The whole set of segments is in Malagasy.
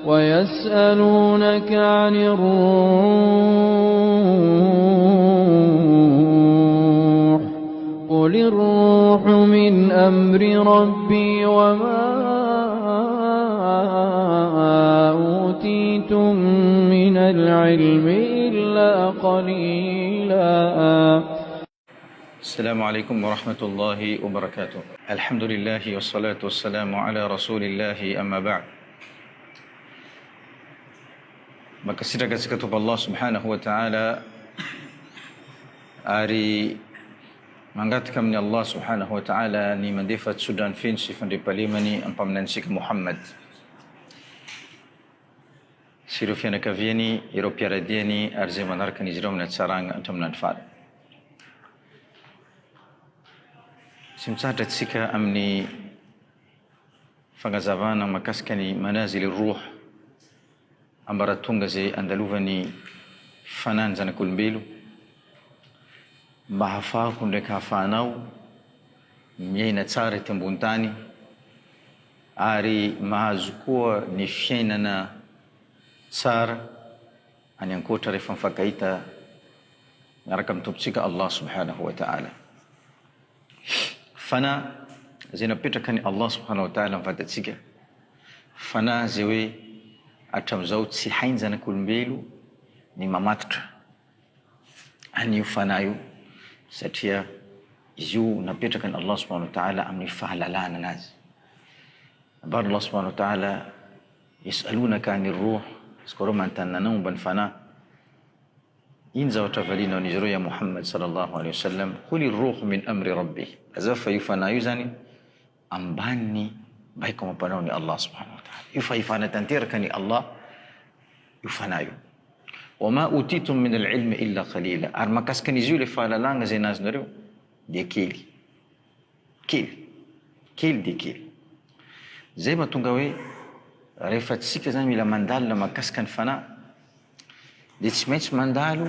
ويسألونك عن الروح قل الروح من أمر ربي وما أوتيتم من العلم إلا قليلا. السلام عليكم ورحمة الله وبركاته. الحمد لله والصلاة والسلام على رسول الله أما بعد. Maka sira katika Allah subhanahu wa ta'ala ari mangatka min Allah subhanahu wa ta'ala ni mandefat Sudan finsi fandi palimani ampamnansika Muhammad sirufiana kavieni Europiaradieni arze manarkan ijramna tsaranga antamnan fad simsata tsika amni fangazavana makaskani manazil ruh ambara tunga ze andaluvani fanan zanakulmbelu mahafa kunde kafanau miaina tsara ety ambony tany ary mahazo koa ny fiainana tsara any ankoatra rehefa mifankahita miaraka amin'ny tompontsika Allah subhanahu wa ta'ala. Fana zay napetraka ny Allah subhanahu wa ta'ala mifantatsika, fana zay hoe hatramizao tsy hainy zanak'olombelo ny mamatotra an'io fana io satria izy io napetraka ny Allah subhanahu wa ta'ala amin'ny fahalalana anazy. Bara Allah subhanahu wa ta'ala yasalunaka anir ruh, izy koa reo manontany anao momba ny fana, ino zavatra valinao an'izy ireo ya Muhammad sallallahu alaihi wasallam, quli ruh min amri rabbi, azava fa io fana io zany ambaniny baiko amam-panao ny Allah subhanahu wa ta'ala, io fa ifana tanteraka ny Allah io fana io. Wama utitum min al-ilmi illa qalila, ary makasika an'izy io le fahalalagna zay nazonareo dia kely dia kely. Zay mahatonga hoe rehefa tsika zany mila mandalina makasika ny fana dia tsy maintsy mandalo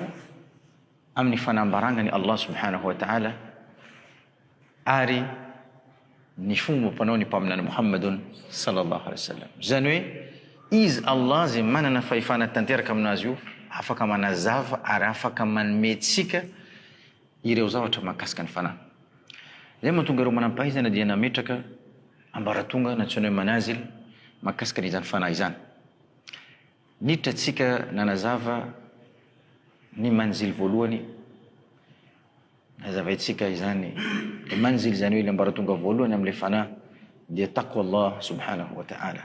amin'ny fanambarana ny Allah subhanahu wa ta'ala ary ny fomba ampanao ny mpaminany Muhammadun sallallahu alaihi wasallam. Zany hoe izy Allah zay manana fahefana tanteraka aminazy io afaka manazava ary afaka manome tsika ireo zavatra makasika ny fana. Zay mahatonga ireo manam-pahaizana dia nametraka ambaratonga natsoina hoe manazil makasika n'izany fana izany. Niditra tsika nanazava ny manzil voalohany, nazavaitsika izany manzil zany hoe le ambaratonga voalohany amin'le fana dia taqwa Allah subhanahu wa ta'ala.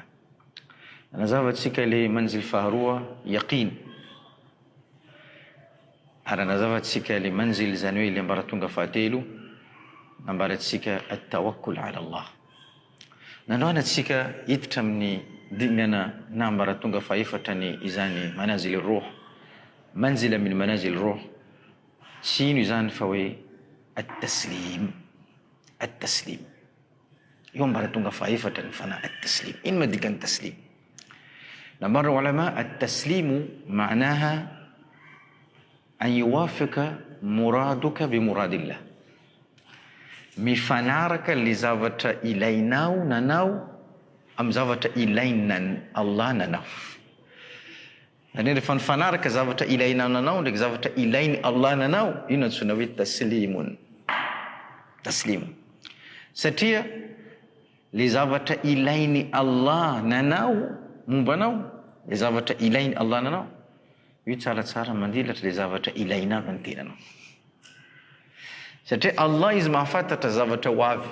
Nazavatsika le manzil faharoa yaqin, ary nazavatsika le manzil zany hoe le ambaratonga fahatelo nambaratsika at-tawakkul ala Allah. Nandroanatsika hiditra amin'ny dinana na ambaratonga faefatra ny izany manazil ruh, manzila min manazil ruh, tsy ino izany fa hoe at-taslim. Io ambaratonga faefatra ny fana at-taslim. Ino madikany taslim? Namara ulama at-taslimu maanaha an yuwafika muraduka bi muradillah, mifanaraka le zavatra ilainao nanao amin'ny zavatra ilainany Allah nanao. Zany rehefa nifanaraka zavatra ilainao nanao ndraiky zavatra ilainy Allah nanao, ino antsoina hoe taslimun. Satria le zavatra ilainy Allah nanao mombanao, le zavatra ilainy Allah nanao, io tsaratsara mandilatra le zavatra ilainao ny tenanao. Satria Allah izy mahafantatra zavatra ho avy,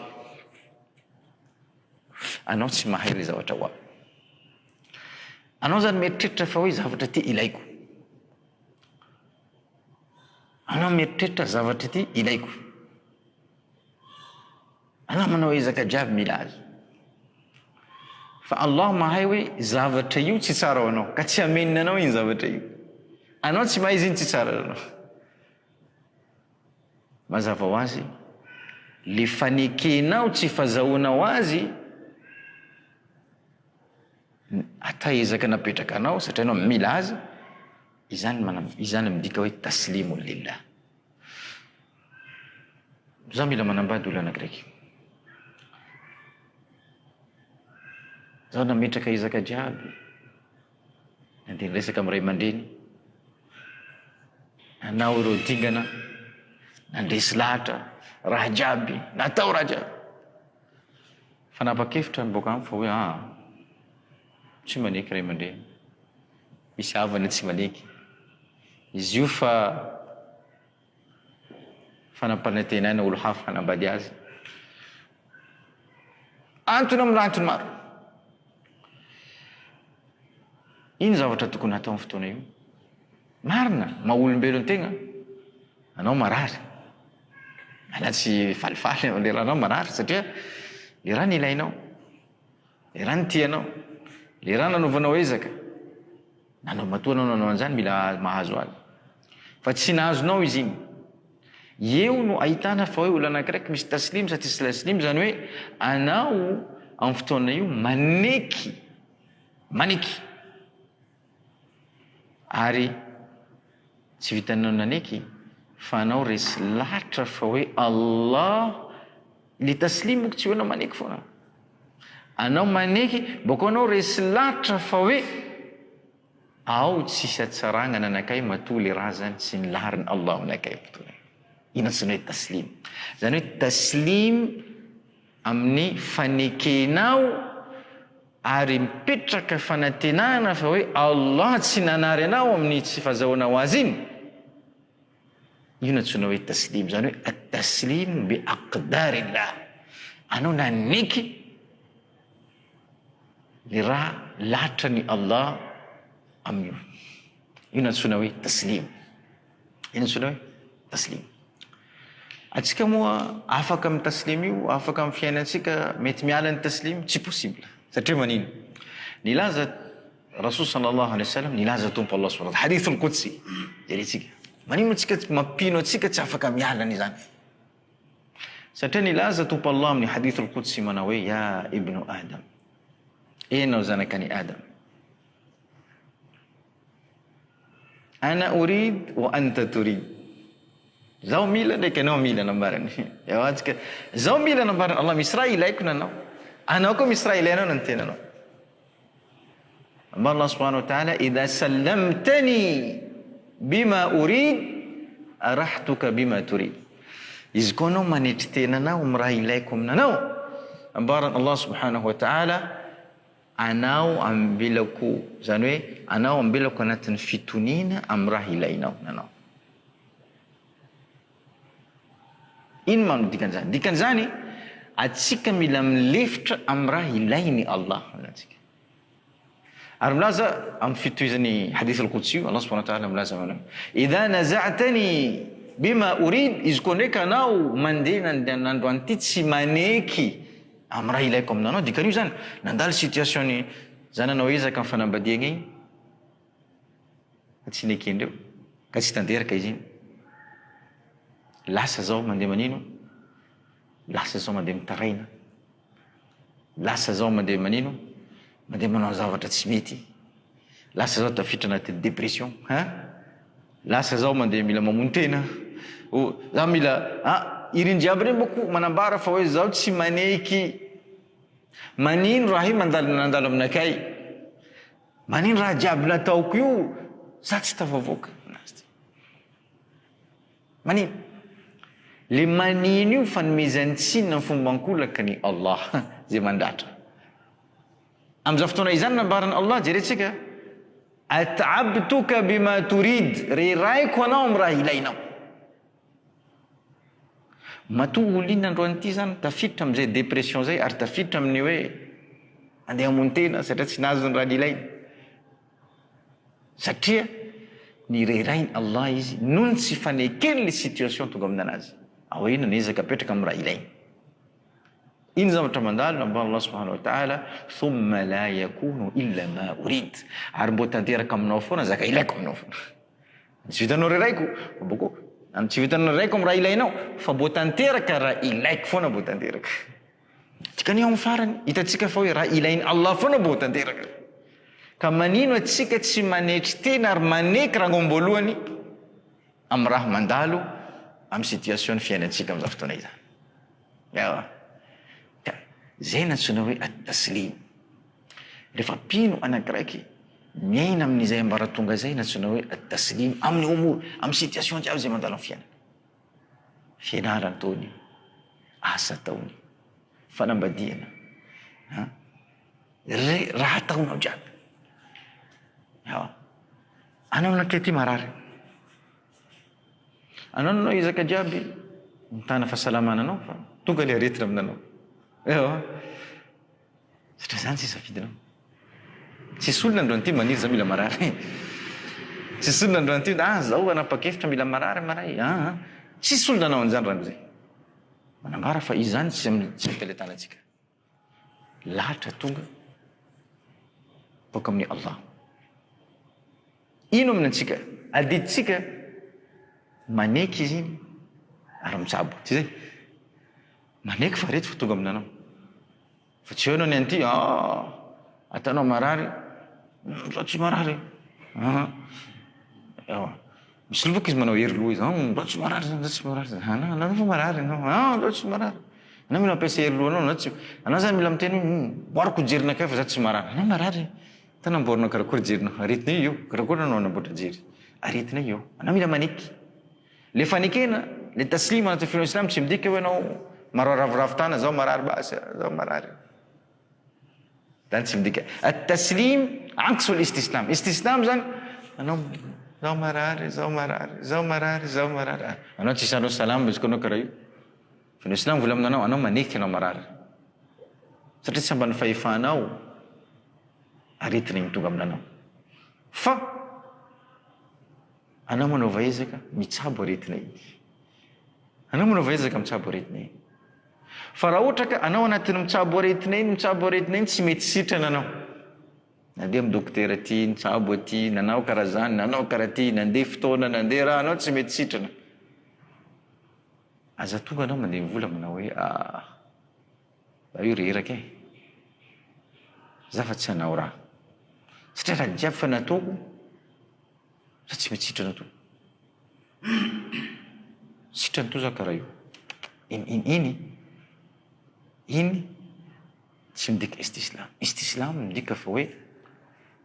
anao tsy mahay le zavatra ho avy. Anao zany mieritreritra fa hoe zavatra ty ilaiko, anao mieritreritra zavatra ty ilaiko, anao manao ezaka jiaby mila azy, fa Allah mahay hoe zavatra io tsy tsara ho anao ka tsy amenina anao iny zavatra io, anao tsy mahay izy iny tsy tsara ho anao. Mazava ho azy le fanekenao tsy fahazahoanao azy ataezaka napetraka anao satria anao mila azy, izany midika hoe taslimu lillah. Zaho mila manambady olo anakiraiky, zaho nametraka ezaka jiaby Nandeha resaka amiray aman-dreny, nanao ireo dingana, nandresy lahatra, raha jiaby, natao raha jiaby. Fanapa-kevitra ny boka fa hoe tsy maneky ray aman-dreny, misy havana tsy maneky. Izy io fa fanampanantenaina olo hafa hanambady azy. Antony amin'ny antony maro. Ino zavatra tokony hatao amin'ny fotoana io? Marina, maha-olombelo an-tegna, anao marary. Anatsy falifaly le rahanao marary satria le raha ny ilainao, le raha ny tianao, le raha nanaovanao ezaka. Nanao matoa anao nanao an'izany mila mahazo azy. Fa tsy nahazonao izy iny. Eo no ahitana fa hoe olo anakiraiky misy taslim sa tsisy taslim, zany hoe anao amin'ny fotoana io maneky ary tsy vitanao naneky fa anao resy lahatra fa hoe Allah le taslim moko tsy hoe anao maneky foana. Anao maneky boko anao resy lahatra fa hoe ao tsisy atsaragna nanakay matoa le raha zany sy ny lahariny Allah aminakay fotoana. Ina tsy hoe taslim. Zany hoe taslim amin'ny fanekenao ary mipetraka fanantenana fa hoe Allah tsy nanary anao amin'ny tsy fahazahoanao azy iny. Io natsoina hoe taslim. Zany hoe at-taslim bi aqdarillah. Anao naneky le raha lahatra ny Allah amin'io. Io natsoina hoe taslim. Io natsoina hoe taslim. Atsika moa afaka amin'ny taslim io, afaka amin'ny fiainantsika mety miala ny taslim, tsy possible. Satria manino? Nilaza Rasul sallallahu alaihi wasallam, nilaza tompo Allah subhanahu wa ta'ala, hadithul qudsi. Jeretsika. Manino atsika mampino atsika tsy afaka miala n'izany? Satria nilaza tompo Allah amin'ny hadithul qudsi manao hoe ya ibnu Adam. Enao zanakani Adam. Ana urid wa anta turid. Zao mila ndraiky anao mila nambarany. Atsika zao mila nambarany Allah, misy raha ilaiko nanao. Anao koa misy raha ilainao na ny tenanao. Amba Allah subhanahu wa ta'ala, idha sallamtani bima urid arahtuka bima turid. Izy koa anao manetry tenanao amin'ny raha ilaiko aminanao, ambaran Allah subhanahu wa ta'ala, anao ambelako, zany hoe anao ambelako anatin'ny fitonina amin'ny raha ilainao nanao. Ino manao dikan'izany? Dikan'izany atsika mila milefitra amin'ny raha ilainy Allah antsika. Ary milaza amin'ny fitohizany hadith al-Qudsi, Allah subhanahu wa ta'ala milaza manao, idha naza'tani bima urid, izy koa ndraiky anao mandeha nandroany ty tsy maneky amin'ny raha ilaiko aminanao, dikan'io zany nandalo situation ny zananao ezaka amin'ny fanambadiagna igny, ka tsy nekendreo, ka tsy tanteraka izy iny. Lasa zao mandeha manino? Lasa zao mandeha mitaraina. Lasa zao mandeha manino? Mandeha manao zavatra tsy mety. Lasa zao tafiditra anaty dépression. Lasa zao mandeha mila mamono tena. Zaho mila iriny jiaby reny boko manambara fa hoe zaho tsy maneky. Manino raha io nandalo aminakay? Manino raha jiaby nataoko io? Za tsy tafavoaka. Manino? Le manino io fanomezan-tsinona ny fomban-kolaka ny Allah zay mandatra. Amin'izao fotoana izany nambarany Allah, jeretsika, at'abtuka bima turid, reraiko anao amin'ny raha ilainao. Matoa olo iny androany ty zany tafiditra amin'izay dépression zay, ary tafiditra amin'ny hoe andeha hamono tena satria tsy nahazo ny raha ny ilainy. Satria ny rerainy Allah izy noho ny tsy fanekeny le situation tonga aminanazy. Ao ina nezaka apetraka amin'ny raha ilainy. Iny zavatra mandalo amba Allah subhanahu wa ta'ala, thumma la yakunu illa ma urid. Ary mbo tanteraka aminao foana zaka ilaiko aminao foana. Tsy vitanao reraiko, boko tsy vitanao reraiko amin'ny raha ilainao, fa mbo tanteraka raha ilaiko foana mbo tanteraka. Tikany ao amin'ny farany hitantsika fa hoe raha ilainy Allah foana mbo tanteraka. Ka manino atsika tsy manetry tena ary maneky raha ngomboalohany amin'ny raha mandalo amin'ny situation ny fiainantsika amin'izao fotoana izany. Ewa. Ka zay natsoina hoe at-taslim. Rehefa pino anakiraiky miaina amin'izay ambaratonga zay na tsona hoe at-taslim amin'ny umur, amin'ny situation jiaby zay mandalo amin'ny fianarany taony, asa taony, fanambadiana, raha ataonao jiaby. Anao nakety marary, anao nanao izaka jiaby mitana fahasalamana anao fa tonga le aretina aminanao. Satria zany tsy safidinao. Tsisy olona androany ty maniry za mila marary. Tsisy olona androany ty zao anapa-kevitra mila marary maray. Tsisy olona anao an'izany raha zay. Manambara fa izany tsy ampeletanatsika. Lahatra tonga boka amin'ny Allah. Ino aminantsika? Adiditsika maneky izy iny ary mitsabo. Tsy zay? Maneky fa reto fa tonga aminanao. Fa tsy hoanao ny anty, atanao marary, zaho tsy marary. Misy loboka izy manao hery loha izy, zaho tsy marary, zaho tsy marary. Anao fa marary, zaho tsy marary. Anao mila mampiasa hery loha anao, anao zany mila miteny hoe boariko jerina kay fa zaho tsy marary. Anao marary. Tanamboarina karakory jerina, aretina io, karakory anao anamboatra jery. Aretina io. Anao mila maneky. Le fanekena, le taslima anaty fianao islam tsy midika hoe anao maro ravoravo-tana, zaho marary basy, zaho marary. Zany tsy midika. At-taslim aksu al-istislam. Istislam zany anao zaho marary, zaho marary, zaho marary, zaho marary. Anao tsy sanao salama izy koa anao karaha io. Fianao islam vola aminanao, anao maneky anao marary. Satria tsy ambany fahefanao aretina iny tonga aminanao. Fa anao manao vaezaka mitsabo aretina iny. Anao manao vaezaka mitsabo aretina iny. Fa raha ohatra ka anao anatin'ny mitsabo aretina iny tsy mety sitrana anao. Nandeha amin'ny dokotera ty, nitsabo aty, nanao karaha zany, nanao karaha ty, nandeha fotoana, nandeha raha, anao tsy mety sitrana. Aza tonga anao mandeha mivola manao hoe raha io reraka e. Za fa tsy hanao raha. Satria raha jiaby fa nataoko, za tsy mety sitrana to. Sitrana to za karaha io. Iny tsy midika istislam. Istislam midika fa hoe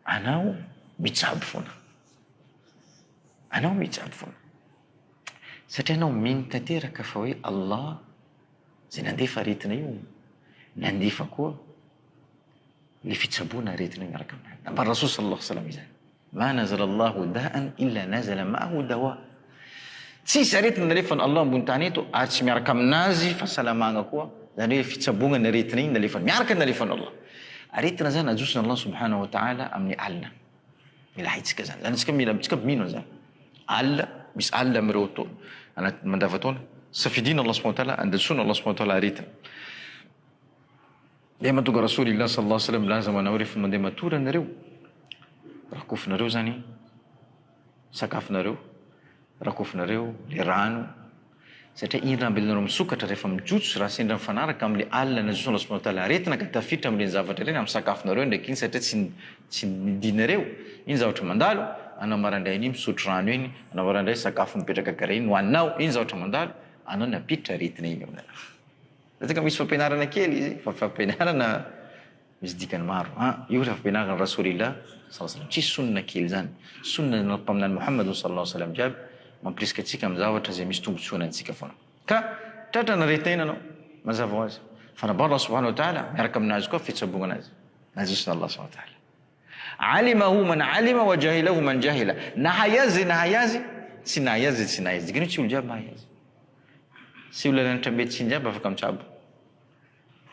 anao mitsabo foana. Anao mitsabo foana. Satria anao mino tanteraka fa hoe Allah zay nandefa aretina io, nandefa koa le fitsaboana aretina miaraka amin'azy. Nambara Rasul sallallahu alaihi wasallam izany. Ma nazala Allahu da'an illa nazala ma'ahu dawa. Tsisy aretina nalefan'i Allah ambony tany eto ary tsy miaraka aminazy fahasalamagna koa. Zany hoe fitsaboana ny aretina iny nalefany miaraka nalefany Allah. Aretina zany ajosony Allah subhanahu wa ta'ala amin'ny alina. Mila haitsika zany. Zany tsika mila tsika mino zany. Alina, misy alina amin'ireo taona anaty mandavan-taona. Safidina Allah subhanahu wa ta'ala, andesona Allah subhanahu wa ta'ala aretina. Dia mahatonga Rasulillah sallallahu alaihi wasallam laza manao rehefa mandeha matory anareo, rakofinareo zany sakafonareo, rakofinareo le rano. Satria iny raha ambelanareo misokatra rehefa mijotso raha sendra mifanaraka amin'ny alina najosona Allah subhanahu wa ta'ala aretina ka tafiditra amin'ireny zavatra ireny amin'ny sakafonareo ndraiky iny satria tsy midinareo. Iny zavatra mandalo, anao marandray iny misotro rano iny, anao marandray sakafo mipetraka karaha iny hoaninao, iny zavatra mandalo, anao napiditra aretina iny aminao. Zataka misy fampianarana kely izy, fa fampianarana misy dikany maro. Io rehefa fampianarana Rasulillah sallallahu alaihi wasallam. Tsisy sunna kely zany. Sunna nampaminany Muhammad sallallahu alaihi wasallam jiaby mampirisika antsika amin'ny zavatra zay misy tombotsoana antsika foana. Ka tratrana aretina iny anao, mazava ho azy. Fa nabara Allah subhanahu wa ta'ala miaraka aminazy koa fitsaboana azy. Najosona Allah subhanahu wa ta'ala. Alimahu man alima wa jahilahu man jahila. Nahay azy, tsy nahay azy, tsy nahay azy. Dikany tsy olo jiaby mahay azy. Sy olona lanitra medicine jiaby afaka mitsabo.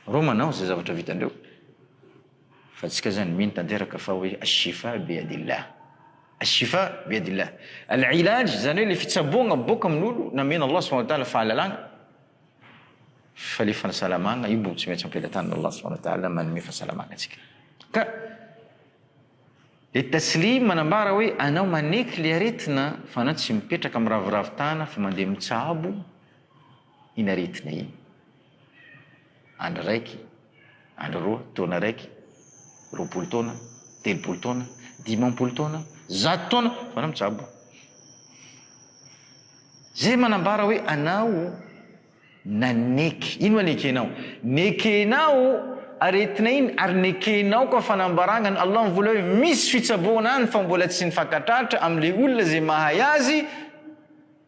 Rô manao zay zavatra vitandreo. Fa tsika zany mino tanteraka fa hoe ash-shifa biyadillah. Ash-shifa biyadillah. Al-ilaj zany hoe le fitsaboana boka amin'olo namena Allah subhanahu wa ta'ala fahalalagna. Fa le fahasalamagna io mbo tsy maintsy ampelantan'ny Allah subhanahu wa ta'ala manome fahasalamagna antsika. Ka le taslim manambara hoe anao maneky le aretina fa anao tsy mipetraka amin'ny ravoravo-tana fa mandeha mitsabo iny aretina iny. Andro raiky, andro roa, taona raiky, 20 taona, 30 taona, 50 taona, 100 taona, fa anao mitsabo. Zay manambara hoe anao naneky. Ino ma nekenao? Nekenao ary entina iny ary nekenao koa fanambarangany Allah mivola hoe misy fitsaboana any fa mbola tsy nifankatratra am'le olona zay mahay azy,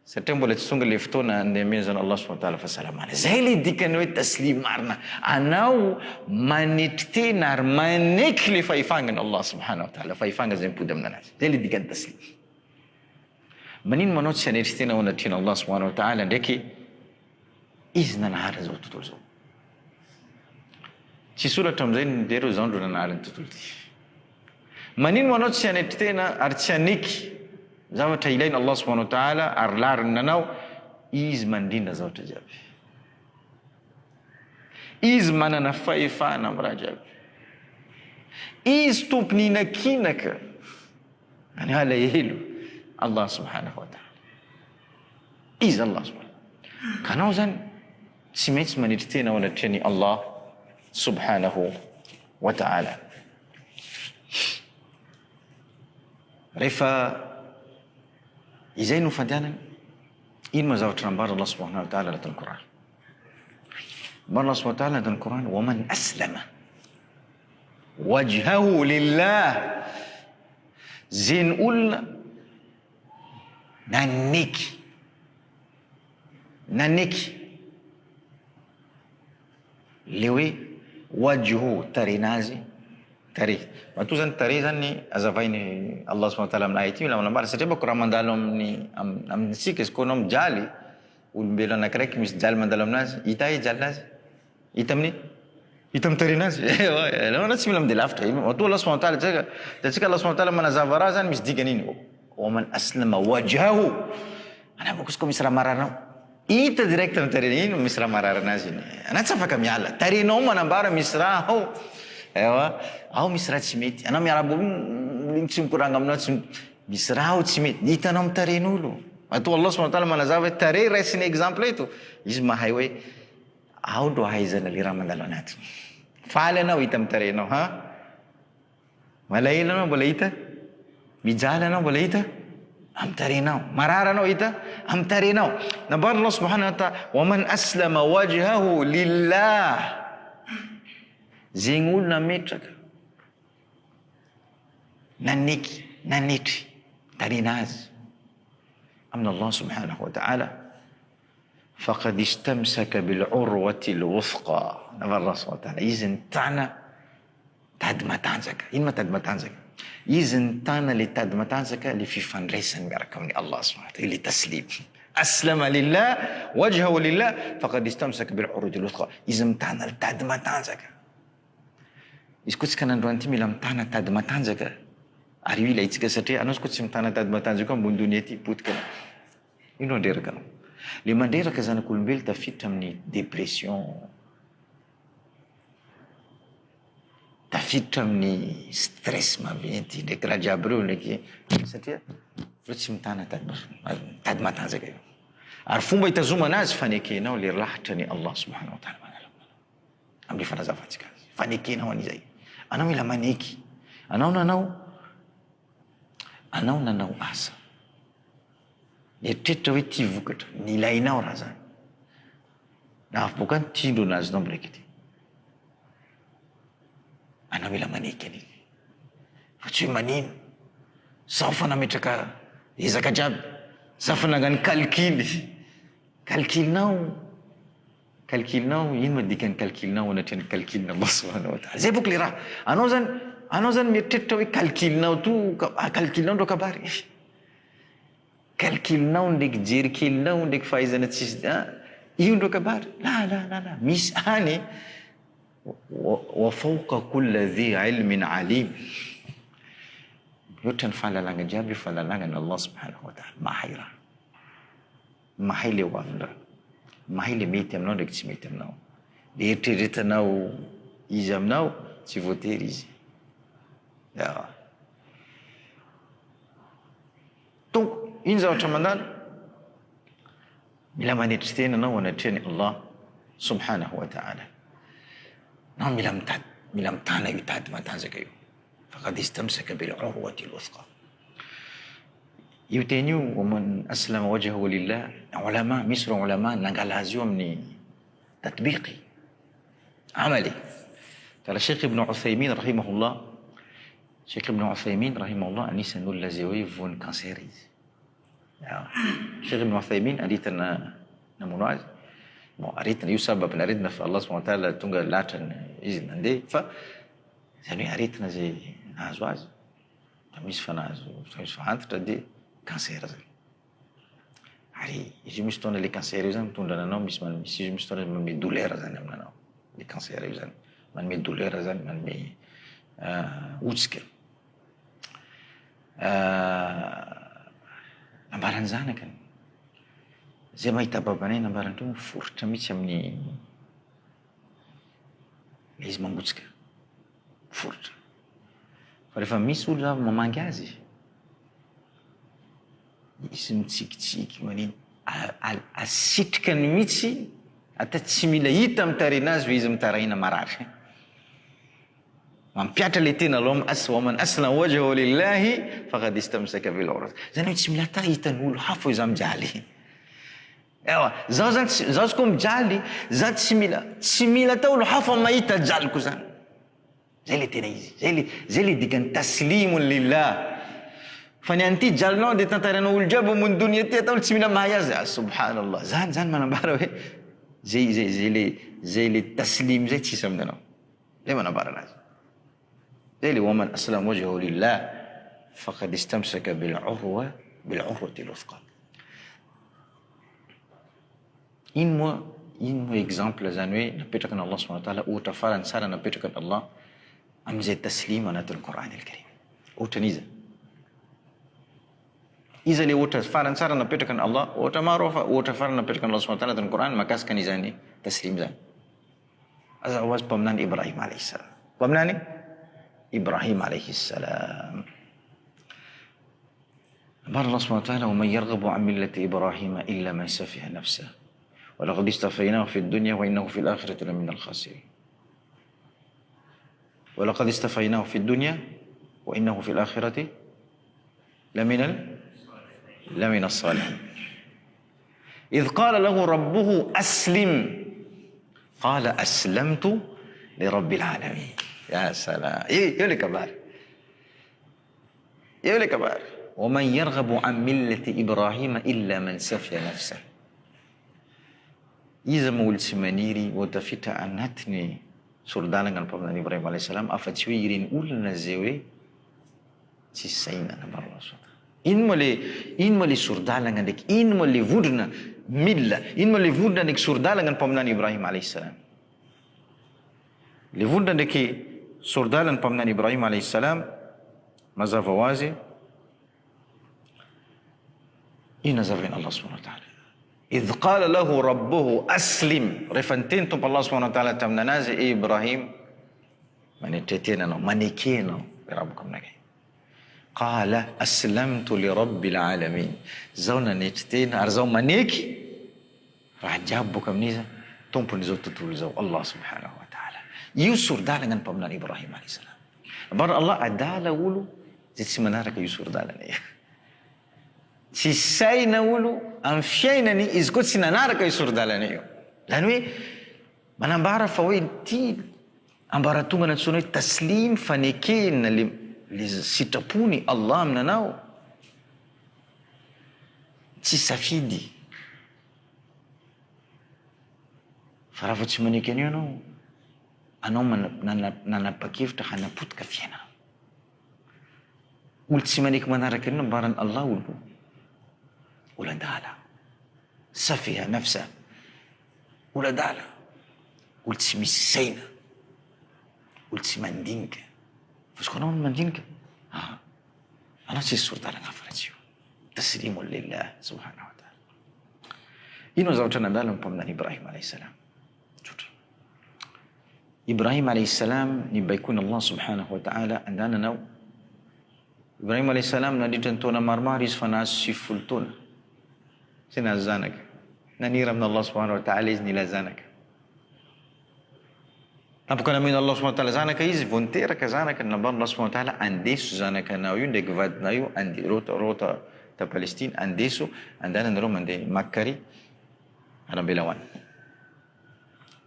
satria mbola tsy tonga le fotoana andemen'izany Allah subhanahu wa ta'ala fahasalamana. Zay le dikany hoe taslim marina, anao manetry tena ary maneky le fahefangany Allah subhanahu wa ta'ala, fahefanga zay mipody aminanazy. Zay le dikany taslim. Manino manao tsy hanetry tena ao anatrehana Allah subhanahu wa ta'ala ndraiky izy nanahary zao tontolo zao. Tsy soratra am'izay ndereo zao ndro nanahary ny tontolo ty. Manino manao tsy hanetry tena ary tsy haneky zavatra ilaina Allah subhanahu wa ta'ala ary lariny nanao, izy mandrindra zavatra jiaby. Izy manana fahefana amin'ny raha jiaby. Izy tompony inakinaka any alahelo Allah subhanahu wa ta'ala. Izy Allah subhanahu. Kanao zany tsy maintsy manetry tena ao anatrehany Allah subhanahu wa ta'ala. Rehefa izay no fandehanany, ino ma zavatra nambara Allah subhanahu wa ta'ala anatin'ny Qur'an. Nambara Allah subhanahu wa ta'ala anatin'ny Qur'an, wa man aslama wajhahu lillah, zay ny olona naneky le hoe wajhu tarenazy tare. Matoa zany tare zany azavainy Allah subhanahu wa ta'ala amin'ny ayat mila manambara, satria bako raha mandalo amintsika izy koa anao mijaly olombelo anakiraiky misy jaly mandalo aminazy, hita jalinazy, hita amin'ny tarenazy. Anao tsy mila mande lavitra. Matoa Allah subhanahu wa ta'ala tsika Allah subhanahu wa ta'ala manazava raha zany misy dikany iny, wa man aslama wajhahu, ana bako izy koa misy raha mararinao, hita direct amin'ny tarena iny misy raha mararinazy iny. Ana tsy afaka miala, tarenao manambara misy raha ao. Ewa, ao misy raha tsy mety. Anao miarabo tsy mikoragna aminao, tsy misy raha ao tsy mety. Hitanao amin'ny taren'olo. Matoa Allah subhanahu wa ta'ala manazava hoe tare raisiny exemple eto. Izy mahay hoe ao ndo ahaizana le raha mandalo anaty. Faly anao hita amin'ny tarenao, ha? Malahelo anao mbola hita? Mijaly anao mbola hita? Amin'ny tarenao. Marara anao hita? Amin'ny tarenao. Nambara Allah subhanahu wa ta'ala, wa man aslama wajhahu lillah, zegny olona metraka nanetry tarenazy amina Allah subhanahu wa ta'ala, faqad istamsaka bil'urwati al-wuthqa. Nambara Allah subhanahu wa ta'ala, izy nitana tady matanjaka. Ino ma tady matanjaka? Izy nitana le tady matanjaka, le fifandraisany miaraka amin'ny Allah subhanahu wa ta'ala, le taslim. Aslama lillah wajhahu lillah faqad istamsaka bil'urwati al-wuthqa. Izy mitana le tady matanjaka. Izy koa tsika nandroany ty mila mitana tady matanjaka ary io ilaitsika, satria anao koa tsy mitana tady matanjaka ambony donia ty potika anao. Ino andreraka anao? Le mandreraka zanak'olombelo tafiditra amin'ny dépression, tafiditra amin'ny stress maventy ndraiky raha jiaby reo ndraiky, satria reo tsy mitana tady matanjaka io. Ary fomba hitazomana azy fanekenao le lahatra ny Allah subhanahu wa ta'ala amin'ny fanazavantsika azy. Fanekenao an'izay. Anao mila maneky. Anao nanao asa. Eritreretra hoe ty vokatra, nilainao raha zany. Na avy boka ny tindro anazy nao miraika ty. Anao mila maneky an'iny. Fa tsy hoe manino. Zaho fa nametraka ezaka jiaby. Zaho fa nangano calcul. Calculinao, ino madikany calculinao anatrehany calculina Allah subhanahu wa ta'ala. Zay boko le raha. Anao zany mieritreritra hoe calculinao calculinao ndo kabary. Calculinao ndraiky jerikelinao ndraiky fahaizana tsisy io ndo kabary. La. Misy any wa fawqa kulli dhi ilmin alim. Yotra ny fahalalagna jiaby io fahalalagna ny Allah subhanahu wa ta'ala. Mahay raha. Mahay le hoavindra. Mahay le mety aminao ndraiky tsy mety aminao. Le eritreretanao izy aminao tsy voatery izy. Donc iny zavatra mandalo, mila manetry tena anao anatrehany Allah subhanahu wa ta'ala. Nao mila mitana io tady matanjaka io. Faqad istamsaka bil'urwati al-wuthqa. Io teny io, wa man aslama wajhahu lillah, ulama, misy ulama nangala azy io amin'ny tatbiqi amali. Kala Sheikh Ibn Uthaymin rahimahullah, Sheikh Ibn Uthaymin rahimahullah anisan'ny olona zay hoe voan'ny cancer izy. Sheikh Ibn Uthaymin aritana namono azy. Bon, aretina io sababana aretina fa Allah subhanahu wa ta'ala tonga latrany izy nandeha fa zany hoe aretina zay nahazo azy. Misy fa nahazo, misy fa antitra dia cancer zany. Ary izy io misy fotoana le cancer io zany mitondra ananao misy fotoana manome douleur zany aminanao. Le cancer io zany manome douleur zany, manome otsika. Nambarany zanakany. Zay mahita babanay nambarany teo forotra mihitsy amin'ny le izy mangotsika. Forotra. Fa rehefa misy olo avy mamangy azy, izy mitsikitsiky manino, asitrikany mihitsy ata tsy mila hita mitarina azy fa izy mitarina marary. Mampiatra le tena aloha waman aslama wajhahu lillahi faqad istamsaka bil urwat. Zany hoe tsy mila hitan'olo hafa izy mijaly. Ewa, zaho tsy koa mijaly, zaho tsy mila tao olo hafa mahita jaliko zany. Zay le tena izy. Zay le dikany taslimun lillah. Fa ny anty jalinao dia tantaranao olo jiaby amin'ny dunia ty atao tsy mila mahay azy. Subhanallah. Zany manambara hoe zay le taslim zay tsisy aminanao. Zay manambara anazy. Zay le waman aslama wajhahu lillah faqad istamsaka bil urwati al-wuthqa. Ino moa exemple zany hoe napetraka Allah subhanahu wa ta'ala ohatra farany tsara napetraka Allah amizay taslim anatin'ny Qur'an al-Karim. Ohatra iza le ohatra farany tsara napetraka Allah, ohatra maro ohatra farany napetraka Allah subhanahu wa ta'ala anatin'ny Qur'an makasika an'izany taslim zany. Azawas paminany Ibrahim alayhi salam. Paminany Ibrahim alayhi salam. Amar Allah subhanahu wa ta'ala wa man yarghabu an millati Ibrahim illa man safiha nafsah. ولقد استفيناه في الدنيا وإنه في الآخرة لمن الخاسرين. ولقد استفيناه في الدنيا وإنه في الآخرة لمن الصالحين. إذ قال له ربه أسلم قال أسلمت لرب العالمين. يا سلام. يقول كبار ومن يرغب عن ملة إبراهيم إلا من سفي نفسه. Iza maolo tsy maniry tafita anatiny sordalangan pamanany Ibrahim alayhi salam afa-tsy hoe ireny olona zay hoe tsy saina nambarana Allah subhanahu wa ta'ala. Ino ma le sordalagna ndraiky, ino ma le vondrona milla, ino ma le vondrona ndraiky sordalagna pamanany Ibrahim alayhi salam. Le vondrona ndraiky sordalagna pamanany Ibrahim alayhi salam mazava ho azy ino nazavain Allah subhanahu wa ta'ala. إذ قال له ربه أسلم رفنتين تم الله سبحانه وتعالى تمنا نازي إبراهيم منيكينا بربكم نجي قال أسلمت لرب العالمين زونا نيتين أرزو منيكي راح جابك منيزا تنبو نزو تتولزو الله سبحانه وتعالى يسور دالا نبمنا إبراهيم عليه السلام بر الله أدالا ولو زي سمنارك يسور دالا tsy saina olo amin'ny fiainany izy koa tsy nanaraka io sordalana io. Zany hoe manambara fa hoe ty ambaratonga natsoina hoe taslim fanekena le sitrapony Allah aminanao tsy safidy. Fa raha vao tsy maneky anio anao nanapa-kevitra hanapotika fiainana. Olo tsy maneky manaraka anio nambarany Allah uladala safiha nafsa uladala olo tsy misy saina olo tsy mandinika fa anao mandinika anao tsy sordalagna hafa ratsy io taslimun lillah subhanahu wa ta'ala. Ino zavatra nandala paminany Ibrahim alayhi salam. Ibrahim alayhi salam nibaikony Allah subhanahu wa ta'ala andananao. Ibrahim alayhi salam nandritra ny taona maromaro izy fa nahazo 70 taona. Tsy nahazo zanaka. Nanira amin'ny Allah subhanahu wa ta'ala izy nila zanaka. Tampokana amin'ny Allah subhanahu wa ta'ala zanaka izy vao niteraka zanaka nambariny Allah subhanahu wa ta'ala andeso zanakanao io ndraiky vadinao io rota ta Palestine andeso andananareo mandeha Makkary anambela hoany.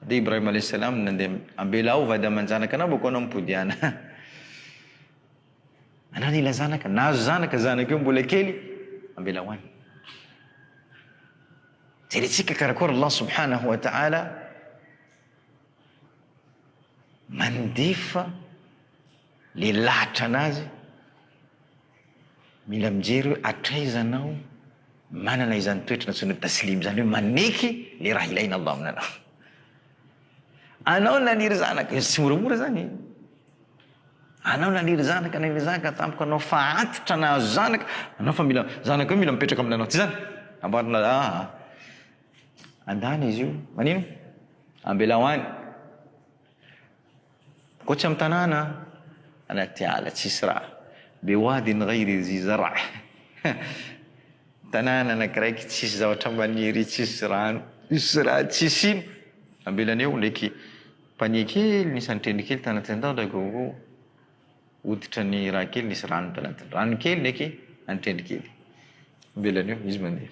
dia Ibrahim alaihissalam nandia ambil vada manjanaka anao bako anao mipodiana. Anao nila zanaka, nazo zanaka io mbola kely, ambela hoany. Jerentsika karakory Allah subhanahu wa ta'ala mandefa le lahatra anazy, mila mijery hoe atraizanao manana izany toetra natsoina taslim, zany hoe maneky le raha ilaina Allah aminanao. Anao naniry zanaka, tsy moramora zany. Anao naniry zanaka tampoka anao fa antitra nahazo zanaka, anao fa mila zanaka io mila mipetraka aminanao, tsy zany? Ambarina andana izy io, manino? Ambela hoany. Koa tsy amin'ny tanàna, anaty ala tsisy raha. Biwadin ghairi zi zara'. Tanàna anakiraiky tsisy zavatra maniry, tsisy rano, tsisy raha, tsisy ino. Ambelan'eo ndraiky panier kely nisy antendry kely tanatendao ndraiky gogo hoditra ny raha kely nisy rano tanatendry. Rano kely ndraiky antendry kely. Ambelan'eo izy mandeha.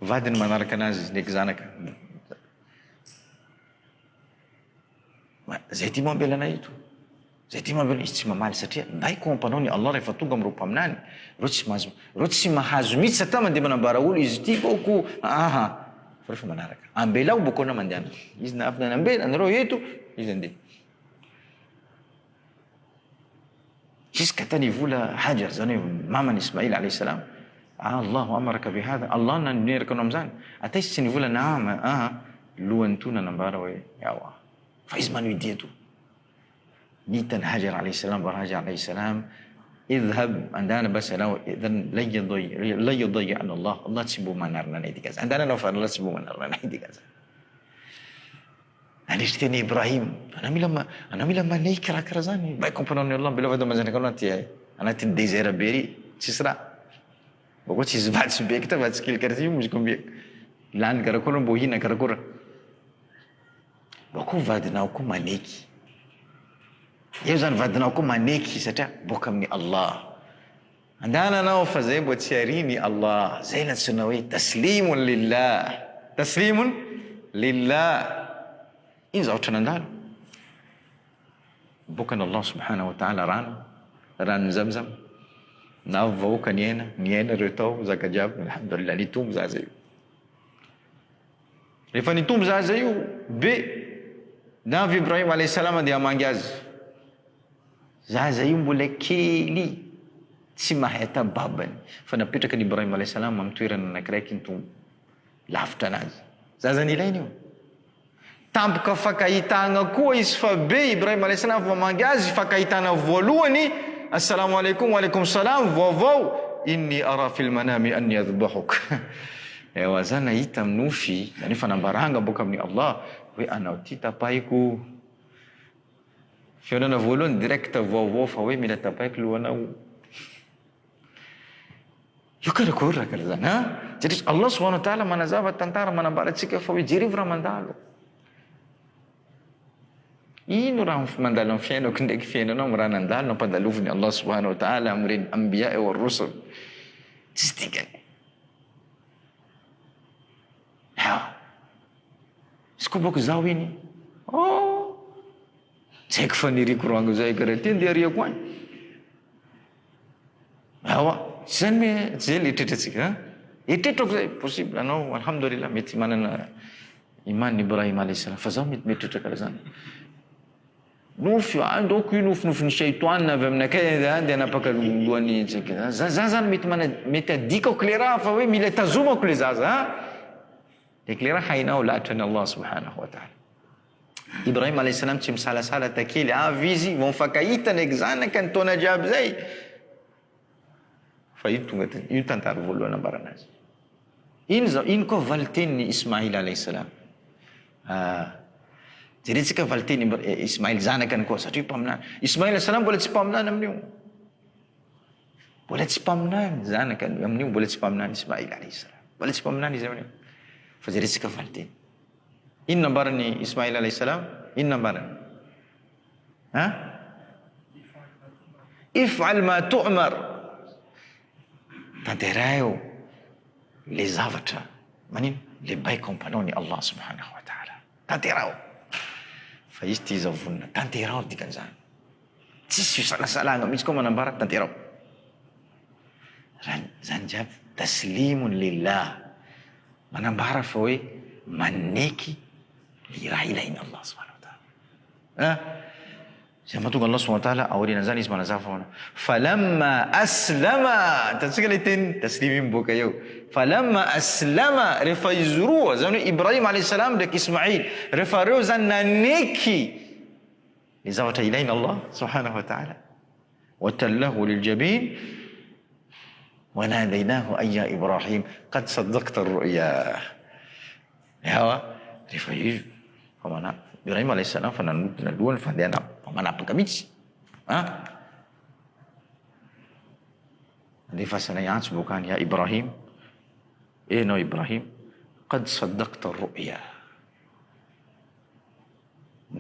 Vadiny manaraka anazy ndraiky zanaka. Zay ty moambelana ito. Zay ty moambelana izy tsy mamaly satria ndaiko ampanao ny Allah rehefa tonga am'ro mpaminany. Reo tsy mahazo mihitsy satria mandeha manambara olo izy ty boko fa rehefa manaraka. Ambelao boko anao mandeana. Izy naafina ambela anareo eto, izy andeha. Juska tany vola Hajar zany hoe mamany Ismail alayhi salam. Allahu amaraka bihadha, Allah naneraka anao am'zany. Ata izy tsy nivola naama, lohany to nanambara hoe yawa. Fa izy manoidia to. Nitany Hajar alayhi salam, bara Hajar alayhi salam, idhab andana bas anao idhan la yudayya an Allah. Allah tsy mbo manarina anay ty kaza. Andana anao fa Allah tsy mbo manarina anay ty kaza. Anisy teny Ibrahim, anao mila maneky raha karaha zany. Baiko ampanao Allah mbela vada manjanaka anao anaty désert be ry, tsisy raha. Bako tsisy vatsy beky ta vatsy kely karaha ty mozy combien. Lany karakory mbo hina karakory. Bako vadinao koa maneky. Eo zany vadinao koa maneky satria boka amin'ny Allah. Andana anao fa zay mbo tsy ariny Allah. Zay natsona hoe taslimun lillah. Taslimun lillah. Ino zavatra nandalo. Boka Allah subhanahu wa ta'ala rano Zamzam. Na vahoaka ny aina reo tao zaka jiaby, alhamdulillah nitombo zaza io. Rehefa nitombo zaza io be Nabi Ibrahim alayhi salam dia hamangy azy. Zaza io mbola kely tsy mahay ata babany. Fa napetraka ny Ibrahim alayhi salam amin'ny toerana anakiraiky nitombo. Lavitra anazy. Zaza nilainy io. Tampoka fakahitana koa izy fa be Ibrahim alayhi salam hamangy azy, fakahitana voalohany, assalamu alaikum wa alaikum salam, vaovao, inni ara fil manami anni adhbahuk. Ewa zana hita aminofy, nefa nambaranga boka amin'ny Allah hoe anao ty tapahiko. Fiainana voalohany direct vaovao fa hoe mila tapahiko lohanao. Io karakory raha karaha zany satria Allah subhanahu wa ta'ala manazava tantara manambara antsika fa hoe jerivo raha mandalo. Ino raha mandalo amin'ny fiainako ndraiky fiainanao amin'ny raha nandalo nampadaloviny Allah subhanahu wa ta'ala amin'ireny anbiya wa rusul. Tsisy dikany. Izy koa boko zaho iny. Tsy haiko fa niriko rango zay karaha ty ndeha riako any. Tsy zany me tsy zay le etretratsika. Etretrako zay possible anao alhamdulillah mety manana iman Ibrahim alayhi salam. Fa zaho mety metretra karaha zany. Nofy andoko io nofinofiny shaitoanina avy aminakay dia napaka lohany tsika. Zaza zany mety adikako le raha fa hoe mila tazomako le zaza. Dek le raha hainao lahatran'ny Allah subhanahu wa ta'ala. Ibrahim alayhi salam tsy misalasala takely avy izy vao mifankahita ndraiky zanaka ny taona jiaby zay. Fa io tantara voalohany ambarana azy. Ino koa valiten'ny Ismail alayhi salam. Jerentsika valiteny Ismail zanakany koa satria mpaminany. Ismail alayhi salam mbola tsy mpaminany amin'io. Mbola tsy mpaminany zanakany amin'io, mbola tsy mpaminany Ismail alayhi salam. Mbola tsy mpaminany izy amin'io. Fa jerentsika valiteny. Ino nambarany Ismail alayhi salam? Ino nambarany? If'al ma tu'mar. Tanterao le zavatra manino le baiko ampanao ny Allah subhanahu wa ta'ala. tanterao fa izy ty zao vonina tanterao dikan'izany tsisy fisalasalagna misy koa manambara tanterao zany jiaby taslimun lillah manambara fa hoe maneky ny raha ilaina Allah subhanahu wa ta'ala zay mahatonga Allah subhanahu wa ta'ala aorianan'izany izy manazava foana falamma aslama tatsika le teny taslimy miboaka eo falamma aslama rehefa izy roa zany hoe Ibrahim alayhi salam ndraiky Ismail rehefa reo zany naneky ny zavatra ilaina Allah subhanahu wa ta'ala watallahu liljabin وناديناه أي يا إبراهيم قد صدقت الرؤيا يا رفايج فمانا إبراهيم عليه السلام فنالون فدينا فمانا بكميتش دي فسنيات bukan يا إبراهيم إنه إبراهيم قد صدقت الرؤيا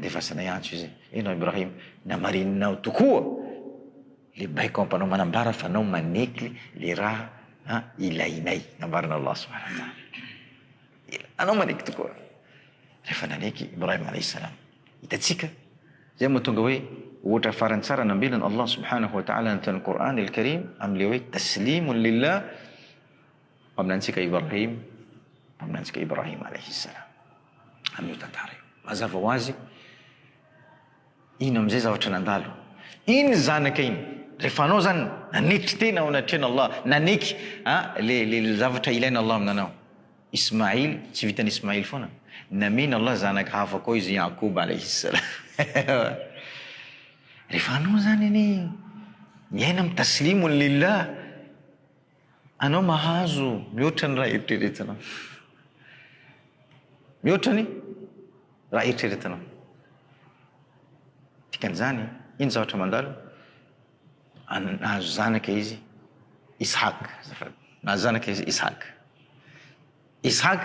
دي فسنيات إنه إبراهيم نمرنا وتكوه lebay ko panao manambara fa nao maneky le raha ilainay nambarana Allah subhanahu wa ta'ala anao maneky tokoa rehefa naneky Ibrahim alayhi salam hitatsika zay mahatonga hoe ohatra farantsara nambelany Allah subhanahu wa ta'ala ny Qur'an al-Karim amle hoe taslimun lillah paminantsika Ibrahim alayhi salam amin'ny tantara io mazava ho azy ino am'izay zavatra nandalo iny zanaka iny rehefa anao zany nanetry tena ao anatrena Allah naneky le zavatra ilaina Allah aminanao Ismail tsy vitany Ismail foana namena Allah zanaka hafa koa izy Yakob alayhi salam rehefa anao zany any miaina amin'ny taslimun lillah anao mahazo mihoatra ny raha eritreretanao mihoatra ny raha eritreretanao dikan'izany iny zavatra mandalo nahazo zanaka izy Ishaq nahazo zanaka izy Ishaq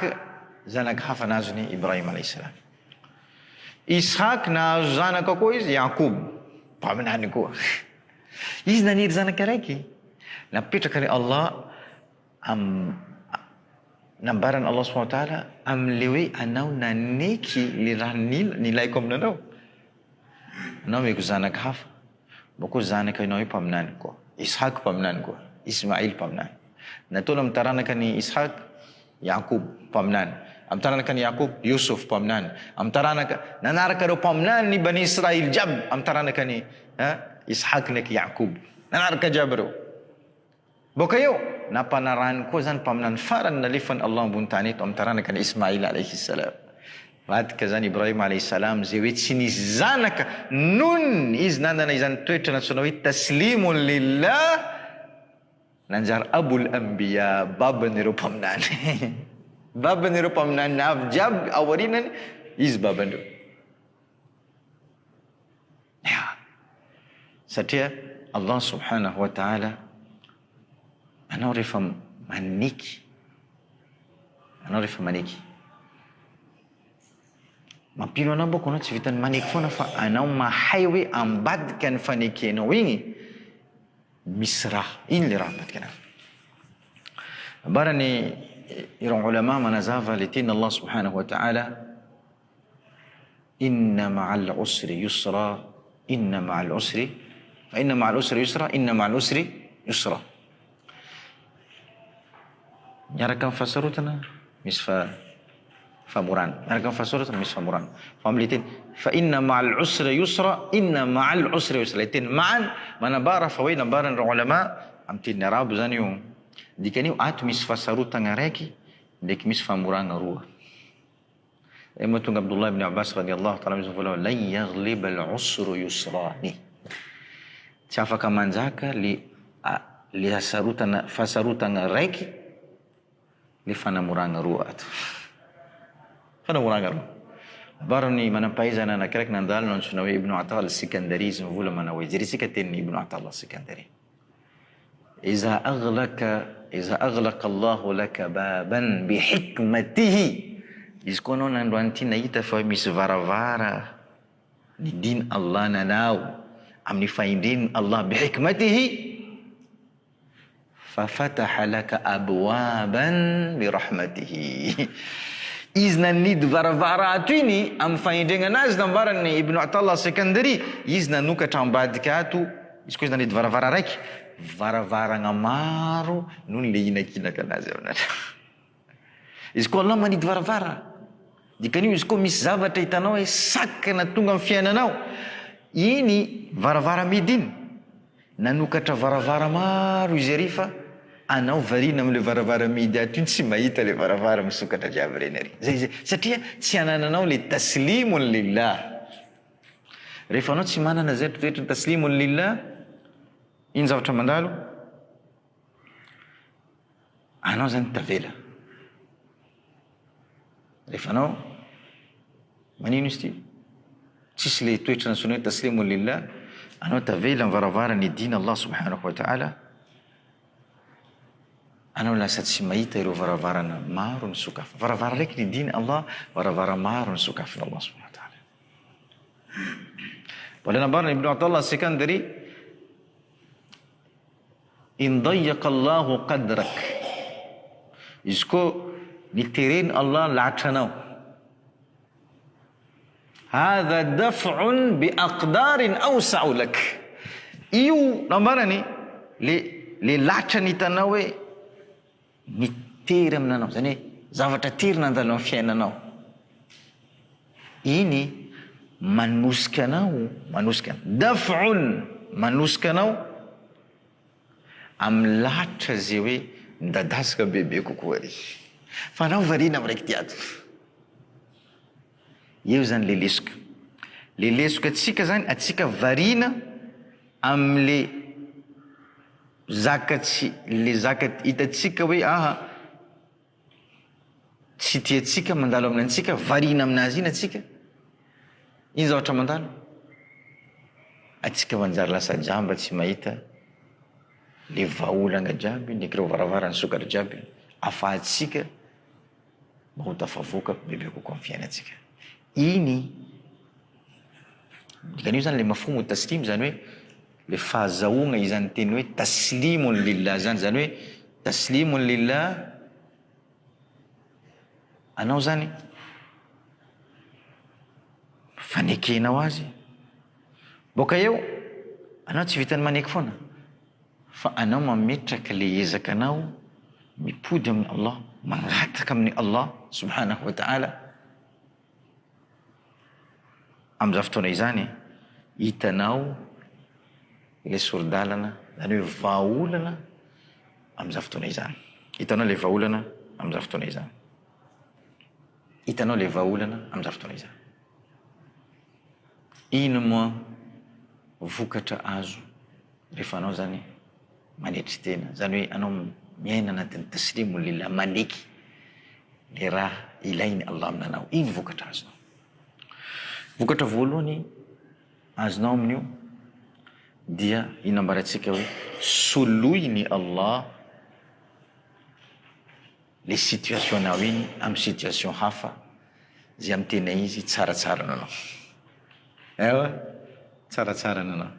zanaka hafa nahazo ny Ibrahim alayhi salam Ishaq nahazo zanaka koa izy Yakob paminany koa izy naniry zanaka raiky napetraka ny Allah nambarany Allah subhanahu wa ta'ala amle hoe anao naneky le raha nilaiko aminanao anao meko zanaka hafa bako zanaka inao paminany koa Ishaq paminany koa Ismail paminany nataona amin'ny taranaka ny Ishaq Yakob paminany amin'ny taranaka ny Yakob Yusuf paminany amin'ny taranaka nanaraka reo paminany ny Bani Israil jab amin'ny taranaka ny Ishaq ndraiky Yakob nanaraka jab reo boka eo nampanarahany koa zany paminany farany nalefany Allah ambony tany eto amin'ny taranaka ny Ismail alayhi salam vadika zany Ibrahim alayhi salam zay hoe tsy nisy zanaka non izy nandana izany toetra natsoina hoe taslimun lillah nanjary abul anbiya baban'ireo paminany baban'ireo paminany avy jiaby aorinany izy baban'ireo satria Allah subhanahu wa ta'ala anao rehefa maneky mampino anao mboko anao tsy vitany maneky foana fa anao mahay hoe ambadika ny fanekenao igny misy raha iny le raha ambadika anao barany ireo ulama manazava le teny Allah subhanahu wa ta'ala inna ma'al usri yusra inna ma'al usri yusra miaraka amin'ny fasarotana misy famorana miaraka amin'ny fasarotana misy famorana fa amle teny fa inna ma'al usri yusra le teny ma'an manambara fa hoe nambaran'ireo ulama amin'ny teny arabo zany io dikan'io ato misy fasarotana raiky ndraiky misy famorana roa mahatonga Abdullah ibn Abbas radiyallahu ta'ala anhu vola lan yaghliba al-usru yusrani tsy afaka manjaka le fasarotana raiky le fanamorana roa ato fanamorana roa barany manampahaizana anakiraiky nandalo antsoina hoe Ibn Atal al-Sikandari izy mivola mana hoe jerisika teny Ibn Atal al-Sikandari iza aghlaqa Allahu laka baban bihikmatihi izy koa anao nandroany ty nahita fa misy varavara ny din Allah nanao amin'ny faindrin Allah bihikmatihi fafataha laka abwaban birahmatihi izy nanidy varavara ato iny amin'ny fahendrena anazy nambarany Ibn Atallah Sekandari, izy nanokatra ambadika ato, izy koa izy nanidy varavara raiky, varavaragna maro noho le inakinaka anazy amin'azy. Izy koa Allah manidy varavara, dikan'io izy koa misy zavatra hitanao hoe sakana tonga amin'ny fiainanao, iny varavara midy iny nanokatra varavara maro izy ary fa anao varina am'le varavara midy ato iny tsy mahita le varavara misokatra jiaby reny ary. Zay satria tsy anananao le taslimun lillah. Rehefa anao tsy manana zay toetra taslimun lillah, iny zavatra mandalo, anao zany tavela. Rehefa anao manino izy ty, tsisy le toetra nasona hoe taslimun lillah, anao tavela amin'ny varavara ny dina Allah subhanahu wa ta'ala, anao lasa tsy mahita ireo varavarana maro ny sokafina. Varavara raiky ny dina Allah, varavara maro ny sokafina Allah subhanahu wa ta'ala. Wala nambarana Ibn Atallah Sekandari, in dayaqa Allahu qadrak, izy koa nitereny Allah latranao, hadha daf'un bi aqdarin awsa'u lak, io nambarany le latra ny hitanao hoe nitery aminanao, zany hoe zavatra tery nandalo amin'ny fiainanao, iny manosika daf'un, manosika anao amin'ny latra zay hoe midadasika bebe kokoa ary. Fa anao varina amin'ny raiky tiato. Eo zany le lesoka. Le lesoka atsika zany, atsika varina am'le zakatsy, le zaka hitatsika hoe aha tsy tiatsika mandalo aminantsika, varina aminazy iny atsika. Iny zavatra mandalo, atsika manjary lasa jamba tsy mahita le vaolagna jiaby, ndraiky ireo varavara ny sokatra jiaby, afahatsika mba ho tafavoaka bebe kokoa amin'ny fiainatsika. Iny dikan'io zany le mafhumu taslim, zany hoe le fahazahoagna izany teny hoe taslimun lillah zany, zany hoe taslimun lillah, anao zany fanekenao azy, boka eo anao tsy vitany maneky foana, fa anao mametraka le ezakanao mipody amin'ny Allah, mangataka amin'ny Allah subhanahu wa ta'ala. Am'izao fotoana izany hitanao le sordalana, zany hoe vaolana am'izao fotoana izany. Hitanao le vaolana am'izao fotoana izany. Hitanao le vaolana am'izao fotoana izany. Ino moa vokatra azo rehefa anao zany manetry tena, zany hoe anao miaina anatin'ny taslimun lillah, maneky le raha ilainy Allah aminanao. Iny vokatra azonao. Vokatra voalohany azonao amin'io dia inambaratsika hoe soloiny Allah le situation nao iny amin'ny situation hafa zay amin'ny tena izy tsaratsara nanao. Ewa, tsaratsara nanao.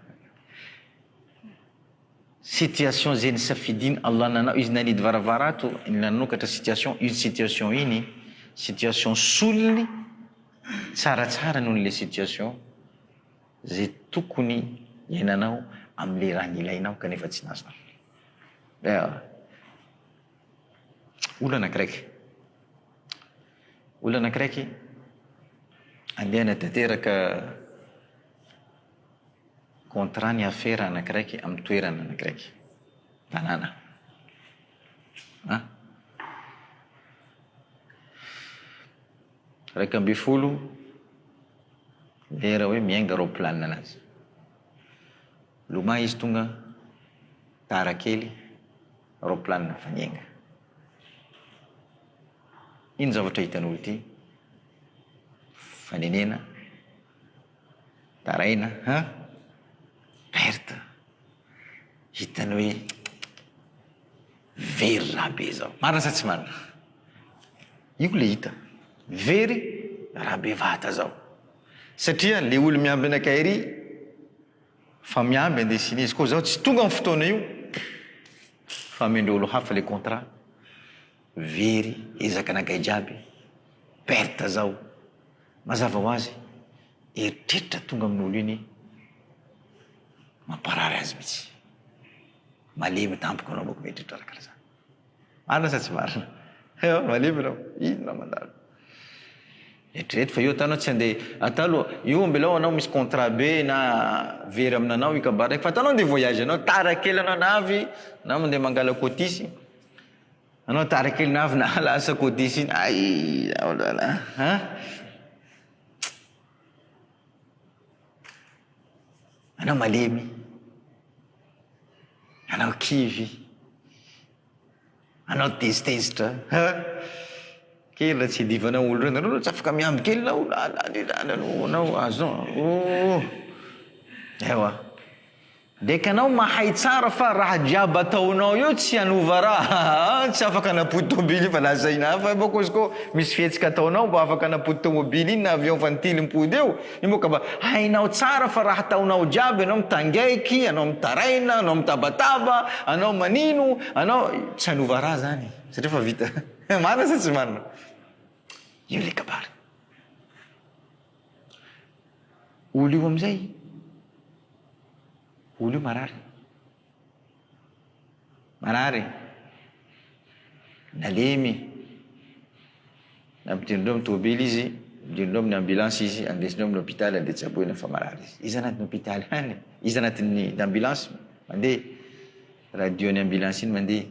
Situation zay nisafidiny Allah nanao, izy nanidy varavara ato, nanokatra situation, une situation iny, situation solony tsaratsara noho le situation zay tokony iainanao am'le raha nilainao kanefa tsy nazonao. Olo anakiraiky andeha natateraka contrat ny affaire anakiraiky amin'ny toerana anakiraiky tanàna. Raika amby folo lera hoe miainga roplanina anazy, loma izy tonga tara kely roplanina fa niainga. Ino zavatra hitan'olo ty? Fanenena, taraina, perte. Hitany hoe very raha be zao. Marina sa tsy marina? Io le hita. Very raha be vata zao. Satria le olo miamby anakairy fa miamby andesiny izy. Koa zao tsy tonga amin'ny fotoana io fa amendry olo hafa le contrat. Very ezaka anakay jiaby, perte zao mazava ho azy eritreritra tonga amin'olo iny mamparary azy mihitsy malemy tampoko anao boko meritreritra rakara zany marina sa tsy marina malemy anao inona mandalo eritrereto fa io atanao tsy andeha ata aloha io ambelao anao misy contrat be na very aminanao io kabary fa atanao andeha voyage anao tara kely anao navy na mandeha mangala kotisy anao tara kely navy na lasa kotisy iny ay aolala anao malemy anao kivy anao tezitezitra kely raha tsy divanao olo reny anao tsy afaka miamby kely nao anao azon ewa deka anao mahay tsara fa raha jiaby ataonao io tsy anova raha tsy afaka anapody tomobily fa lasa ina fa boko izy ko misy fihetsika ataonao mba afaka anapody tomobily iny na avion fa nitily mipody eo io moka mba hainao tsara fa raha ataonao jiaby anao mitangaiky anao mitaraina anao mitabataba anao manino anao tsy anova raha zany satria fa vita marina sa tsy marina io le kabary olo io amizay olo io marary nalemy nampidinindreo amin'ny tomobily izy midinindreo amin'ny ambulance izy andesindreo amin'ny hôpitaly andeha tsy aboina fa marary izy anatin'ny hôpitaly hany izy anatin'ny ambulance mandeha radio ny ambulance iny mandeha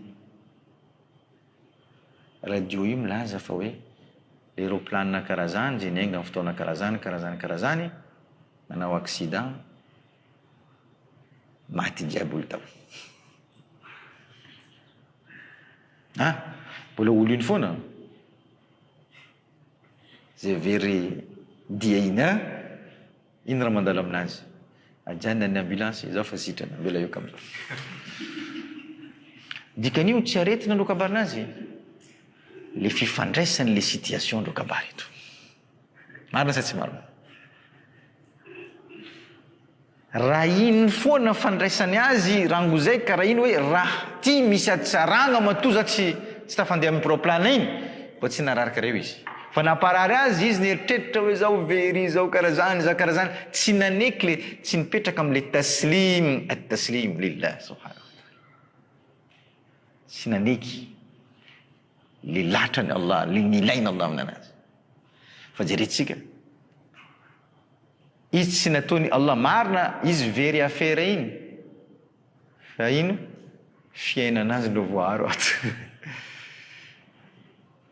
radio io milaza fa hoe aéroplanina karazany zay niainga amin'ny fotoana karazany manao accident maty jiaby olo tao mbola olo iny foana zay very dia iny iny raha mandalo aminazy ajanona ny ambulance zao fa sitrana mbela io kamza dikan'io tsy aretina alo kabarinazy le fifandraisany le situation ro kabary eto marina sa tsy marina raha iny foana fandraisany azy rango zay ka raha iny hoe raha ty misy atsarana matoza tsy tafandeha amin'ny proplana iny mbo tsy nararika reo izy fa naparary azy izy nieritreritra hoe zao very zao karazany tsy naneky le tsy nipetraka am'le taslim at-taslim lillah subhanahu wa ta'ala tsy naneky le latrany Allah le nilainy Allah aminanazy fa jerentsika izy tsy nataony Allah marina izy very affaire iny fa ino fiainanazy ndo voaro ato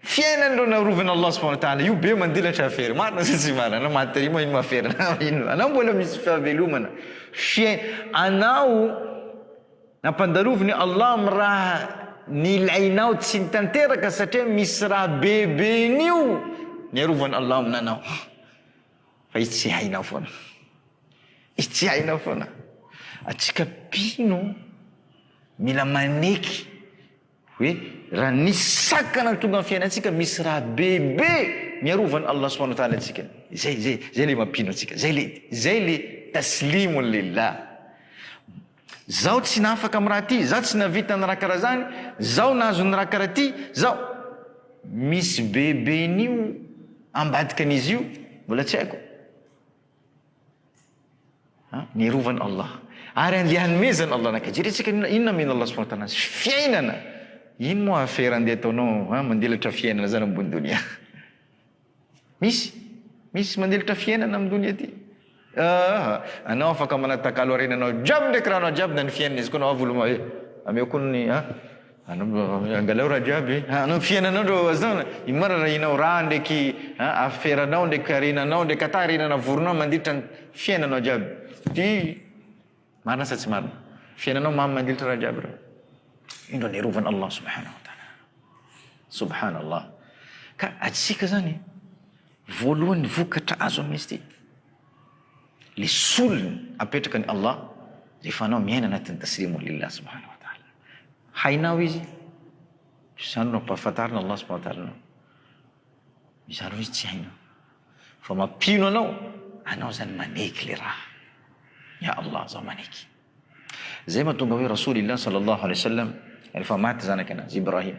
fiainany ndo narovana Allah subhanahu wa ta'ala io be mandilatra affaire marina sa tsy marina anao maty ma ino affaire ino anao mbola misy fahavelomana anao nampandaroviny Allah amin'ny raha nilainao tsy nitanteraka satria misy raha bebe nio niarovany Allah aminanao fa izy tsy hainao foana atsika pino mila maneky hoe raha nisy sakana tonga amin'ny fiainantsika misy raha bebe miarovany Allah subhanahu wa ta'ala atsika zay le mampino atsika zay le taslimun lillah zao tsy nafaka amin'ny raha ty zao tsy navita ny raha karaha zany zao nahazo ny raha karaha ty zao misy bebe nio ambadika an'izy io mbola tsy haiko niarovany Allah ary andeha hanomezany Allah naka jerentsika inona mena Allah subhanahu wa ta'ala fiainana ino moa affaire andeha ataonao mandelatra fiainana zany ambony donia misy mandelatra fiainana amin'ny donia ty anao afaka manatakalo arenanao jiaby ndraiky rahanao jiaby na ny fiainana izy koa nao avolo ameoko ny angalao raha jiaby anao fiainanao ndo azana imara raha inao raha ndraiky affaire anao ndraiky arenanao ndraiky ata arenana voronao mandilitra ny fiainanao jiaby ty marina sa tsy marina fiainanao mamy mandilitra raha jiaby raha indro niarovany Allah subhanahu wa ta'ala subhanallah ka atsika zany voalohany vokatra azo amin'izy ty le solony apetraka ny Allah rehefa anao miaina anatin'ny taslimu lillah subhanahu wa ta'ala hainao izy zany no ampahafantarina Allah subhanahu wa ta'ala mizany hoe izy tsy hainao fa mampino anao zany maneky le raha ya Allah zao maneky zay mahatonga hoe rasulillah sallallahu alaihi wasallam rehefa maty zanaky anazy Ibrahim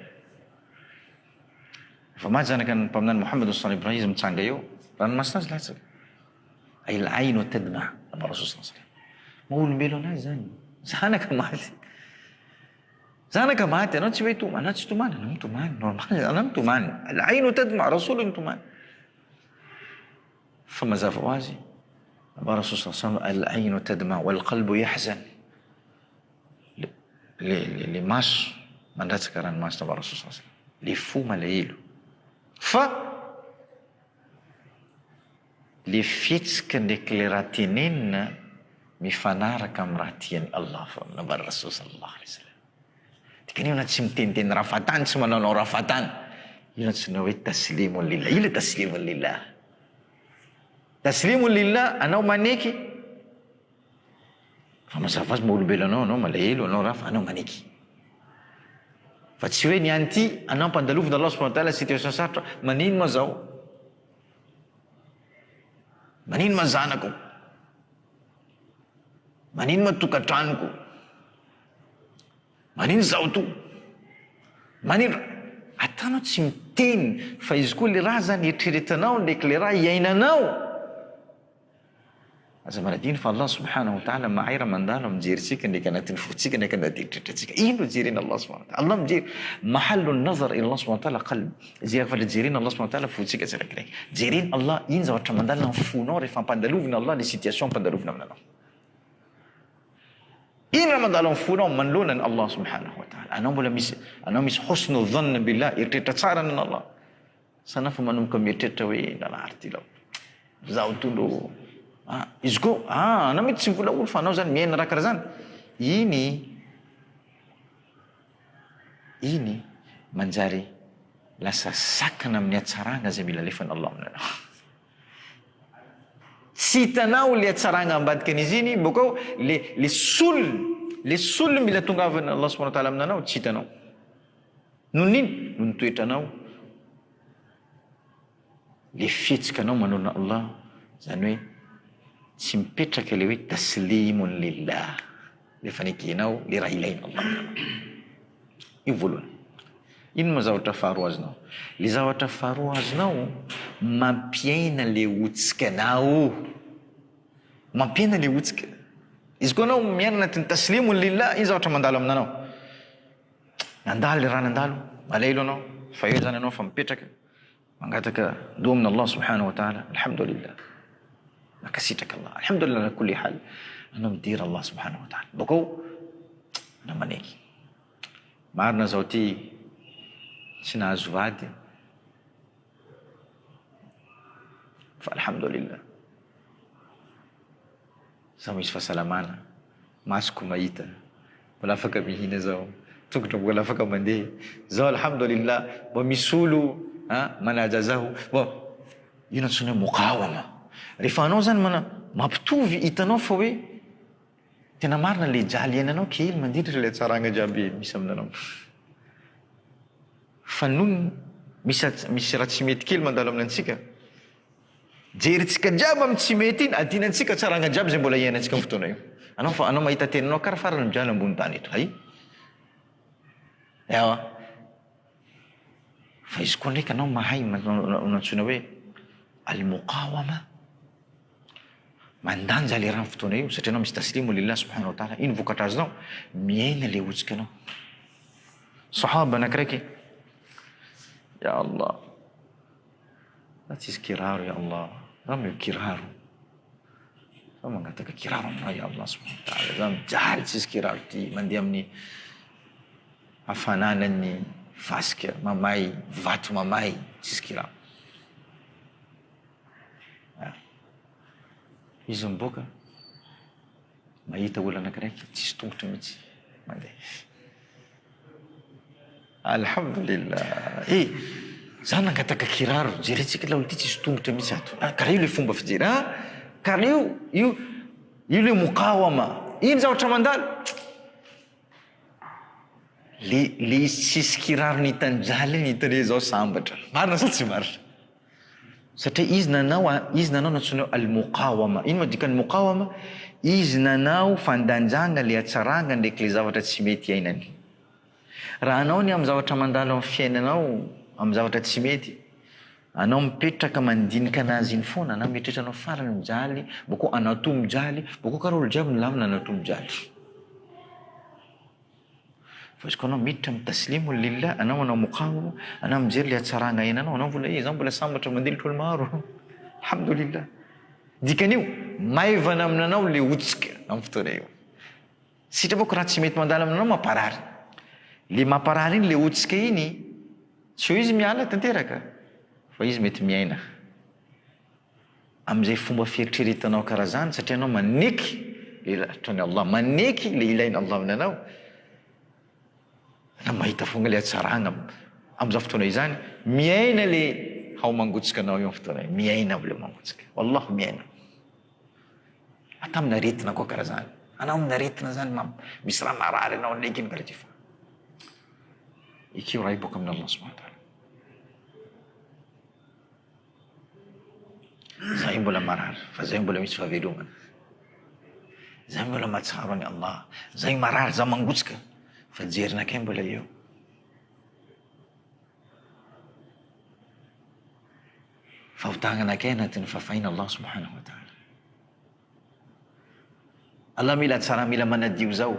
Fa maty zanaka ny mpaminany Muhammad sallallahu alaihi wasallam mitsanga eo, ranomasina azy latsaka. Ay al-ainu tadma, aba Rasul sallallahu alaihi wasallam. Maolombelo anazy zany. Zanaka maty. Zanaka maty, anao tsy hoe tomany, anao tsy tomany, anao mitomany, normal, anao mitomany. Al-ainu tadma, Rasul mitomany. Fa mazava ho azy, aba Rasul sallallahu alaihi wasallam, al-ainu tadma wal qalbu yahzan. Le maso mandratsaka ranomasina aba Rasul sallallahu alaihi wasallam. Le fo malahelo. Fa le fihetsika ndraiky le raha tenenina mifanaraka amin'ny raha tian'ny Allah fa nabary Rasul sallallahu alaihi wasallam. Dikan'io na tsy miteniteny raha fatany, tsy mananao raha fatany, io na tsy na hoe taslimun lillah. Ila taslimun lillah. Taslimun lillah, anao maneky fa mazava azy maolombelo anao malahelo, anao raha fa anao maneky. Fa tsy hoe ny anty anao ampandalovina Allah subhanahu wa ta'ala situation sarotra, manino ma zao? Manino ma zanako? Manino ma tokantranoko? Manino zaho to? Manino? Atanao tsy miteny fa izy koa le raha zany eritreretanao ndraiky le raha iainanao. Aza maladiny fa Allah subhanahu wa ta'ala mahay raha mandalo mijeritsika ndraiky anatin'ny fotsika ndraiky anaty eritreretantsika. Ino jerena Allah subhanahu wa ta'ala? Allah mijery mahallu nazar ila Allah subhanahu wa ta'ala qalb. Zay afaka jerena Allah subhanahu wa ta'ala fotsika tsiraikiray. Jerena Allah ino zavatra mandalo amin'ny fonao rehefa ampandalovina Allah le situation ampandalovina aminanao. Ino raha mandalo amin'ny fonao manoloana ny Allah subhanahu wa ta'ala. Anao misy husnu dhann billah, eritreritra tsara ny Allah. Sana fa manomboka mieritreritra hoe nalary ty lao. Zaho tolo izy ko anao mety tsy mivola olo fa anao zany miaina raha karaha zany. Iny manjary lasa sakana amin'ny hatsarana zay mila alefan'ny Allah aminanao. Tsy hitanao le hatsarana ambadika an'izy iny, bokao le sul mila tongavana Allah subhanahu wa ta'ala aminanao tsy hitanao. Noho nini? Noho ny toetranao. Le fihetsikanao manona Allah zany hoe tsy mipetraka le hoe taslimun lillah. Le fanekenao le raha ilaina Allah. Io voalohany. Ino ma zavatra faharoa azonao? Le zavatra faharoa azonao mampiaina le otsikanao. Mampiaina le otsika. Izy koa anao miaina anatin'ny taslimun lillah, ino zavatra mandalo aminanao? Nandalo le raha nandalo, malahelo anao, fa eo zany anao fa mipetraka mangataka doa amin'ny Allah subhanahu wa ta'ala. Alhamdulillah. Makasitraka Allah. Alhamdulillah ala kulli hal. Anao midira Allah subhanahu wa ta'ala. Bokao anao maneky. Marina zao ty tsy nahazo vady. Fa alhamdulillah. Zaho misy fahasalamana. Masoko mahita. Mbola afaka mihina zao. Tongotra mbola afaka mandeha. Zao alhamdulillah. Bo misy olo manaja zaho. Bo io nantsona muqawama. Rehefa anao zany mampitovy hitanao fa hoe tena marina le jaly iainanao kely mandritra le tsaranga jiaby misy aminanao. Fa noho misy raha tsy mety kely mandalo aminantsika, jeritsika jiaby amin'ny tsy mety iny adinantsika tsaranga jiaby zay mbola iainantsika amin'ny fotoana io. Anao mahita tenanao karaha farany mijaly ambony tany eto. Hay? Ewa. Fa izy koa ndraiky anao mahay nantsona hoe al-muqawama. Mandanja le raha fotoana io satria anao misy taslimu lillah subhanahu wa ta'ala. Ino vokatra azonao? Miaina le otsikanao. Sahaba anakiraiky, ya Allah, raha tsisy kiraro ya Allah, raha mio kiraro, raha mangataka kiraro aminao ya Allah subhanahu wa ta'ala, raha mijaly tsisy kiraro ty mandeha amin'ny hafananan'ny fasika mamay, vato mamay, tsisy kiraro. Izy miboaka mahita olo anakiraiky tsisy tongotra mihitsy mandeha. Alhamdulillah. Zany nangataka kiraro, jeretsika la olo ty tsisy tongotra mihitsy ato. Karaha io le fomba fijery. Karaha io le muqawama. Ino zavatra mandalo? Le izy tsisy kiraro ny hitanjaly ny hitane zao sambatra. Marina sa tsy marina? Satria izy nanao nantsona al-muqawama. Ino madikany muqawama? Izy nanao fandanjana le hatsaranga ndraiky le zavatra tsy mety iainany. Raha anao ny amin'ny zavatra mandalo amin'ny fiainanao amin'ny zavatra tsy mety anao mipetraka mandinika anazy iny foana na mieritreritra anao farany mijaly boko anao to mijaly boko karaha olo jiaby milamina anao to mijaly fa izy koa anao miditra mitaslimu lillah anao manao mokamo anao mijery le hatsarana ainanao anao vola zao mbola sambatra mandinika olo maro alhamdulillah dikan'io maivana aminanao le otsika amin'ny fotoana io sitra boko raha tsy mety mandala aminanao mamparary le mamparary iny le otsika iny tsy eo izy miala tanteraka fa izy mety miaina am'izay fomba fieritreretanao karaha zany satria anao maneky le latrany Allah maneky le ilaina Allah aminanao na mahita fonga le hatsarana am'izao fotoana izany miaina le hao mangotsika anao io amin'ny fotoana io miaina am'le mangotsika wallahu miaina ata amina retina koa karaha zany anao amina retina zany misy raha marary anao neky iny karaha ty fa ikeo raha iboaka amin'ny Allah subhanahu wa ta'ala zay mbola marary fa zay mbola misy fahavelomana zay mbola mahatsaro any Allah zay marary za mangotsika fa jerinakay mbola eo fahotagnankay anatin'ny fafahina Allah subhanahu wa ta'ala Allah mila tsara mila manadio zao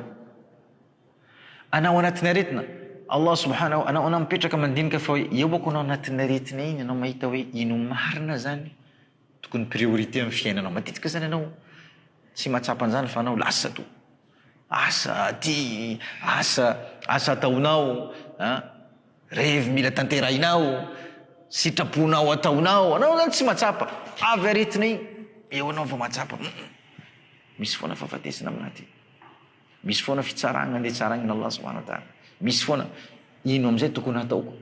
anao anatin'ny aretina Allah subhanahu anao mipetraka mandinika fa hoe eo boko anao anatin'ny aretina iny anao mahita hoe ino marina zany tokony priorité amin'ny fiainanao matetika zany anao tsy matsapan'izany fa anao lasa to asa ty asa ataonao revy mila tanterainao sitraponao ataonao anao zany tsy matsapa avy aretina iny eo anao vao matsapa misy foana fahafatesana aminaty misy foana fitsaragna andeha tsaragna Allah subhanahu wa ta'ala misy foana ino am'izay tokony hataoko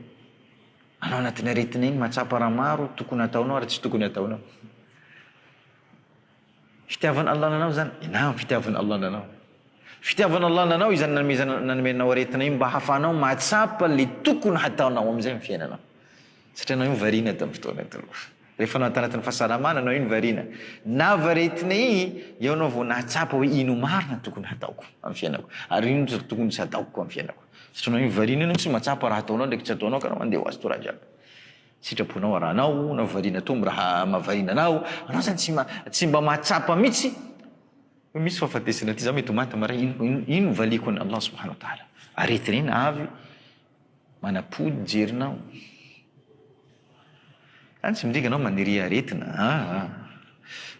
anao anatin'ny aretina iny matsapa raha maro tokony hataonao ary tsy tokony hataonao fitiavan'ny Allah nanao zany na fitiavan'ny Allah nanao fitiavan'ny Allah nanao izany nanomenao aretina iny mba hahafahanao matsapa le tokony hataonao am'izay amin'ny fiainanao satria anao iny variana tamin'ny fotoana taloha rehefa anao tanatin'ny fahasalamana anao iny variana na varetina iny eo anao vao nahatsapa hoe ino marina tokony hataoko amin'ny fiainako ary ino tokony tsy hataoko amin'ny fiainako satria anao iny variana ino tsy matsapa raha ataonao ndraiky tsy ataonao ka anao mandeha ho azy to raha jiaby sitraponao arahanao na variana tombo raha mahavariana anao anao zany tsy mba mahatsapa mihitsy misy fahafatesana ty za mety maty mara ino valiko ny Allah subhanahu wa ta'ala aretina iny avy manapody jerinao zany tsy midika anao maniry aretina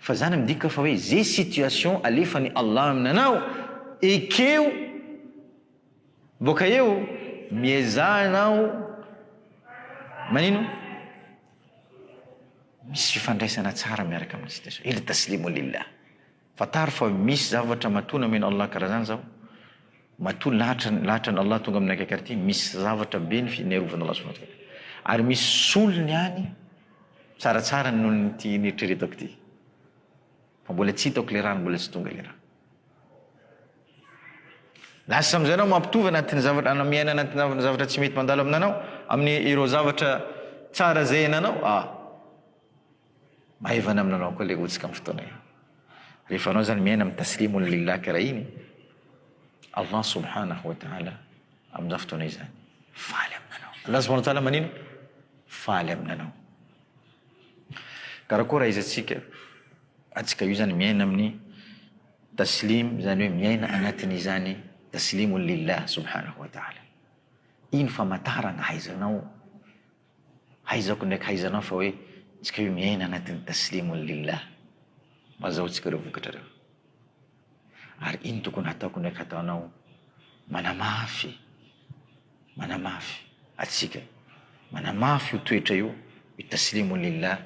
fa zany midika fa hoe zay situation alefany Allah aminanao ekeo boka eo miezahanao manino misy fifandraisana tsara miaraka amin'ny situation ila taslimu lillah fataro fa misy zavatra matona amena Allah karaha zany zao matoa lahatrany Allah tonga amin'ny akakarity misy zavatra be ny finerovana Allah subhanahu wa ta'ala ary misy solony any tsaratsara noho nyty nieritreretako ty fa mbola tsy hitako le raha mbola tsy tonga le raha lasa am'izay anao mampitovy anatin'ny zavatra anao miaina anatin'ny zavatra tsy mety mandalo aminanao amin'ny ireo zavatra tsara zay ananao maivana aminanao koa le otsika amin'ny fotoana io rehefa anao zany miaina amin'ny taslimu lillah karaha iny Allah subhanahu wa ta'ala amin'izao fotoana izany faly aminanao Allah subhanahu wa ta'ala manino faly aminanao karakoa raha izatsika atsika io zany miaina amin'ny taslim zany hoe miaina anatin'izany taslimu lillah subhanahu wa ta'ala iny famantarana haizako ndraiky haizanao fa hoe tsika io miaina anatin'ny taslimu lillah mazao tsika reo vokatra reo ary iny tokony hataoko ndraiky hataonao manamafy atsika manamafy io toetra io taslimu lillah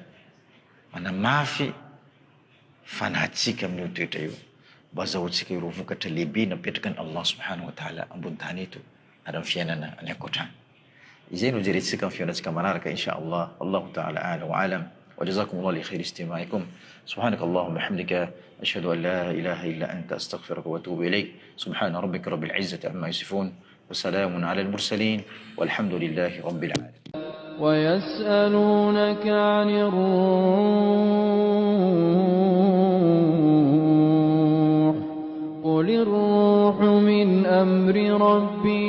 manamafy fanahatsika amin'io toetra io mba azahoantsika ireo vokatra lehibe napetraka ny Allah subhanahu wa ta'ala ambony tany eto ary amin'ny fiainana any ankoatrany izay no jerentsika amin'ny fiainantsika manaraka insha Allah Allahu ta'ala a'lam wa alam wa jazakumullahu li khairi istima'ikum subhanaka Allahumma bihamdika ashhadu an la ilaha illa anta astaghfiruka wa atubu ilayk subhana rabbika rabbil izzati amma yasifun wa salamun ala al mursalin walhamdulillahi rabbil alamin ويسألونك عن الروح قل الروح من أمر ربي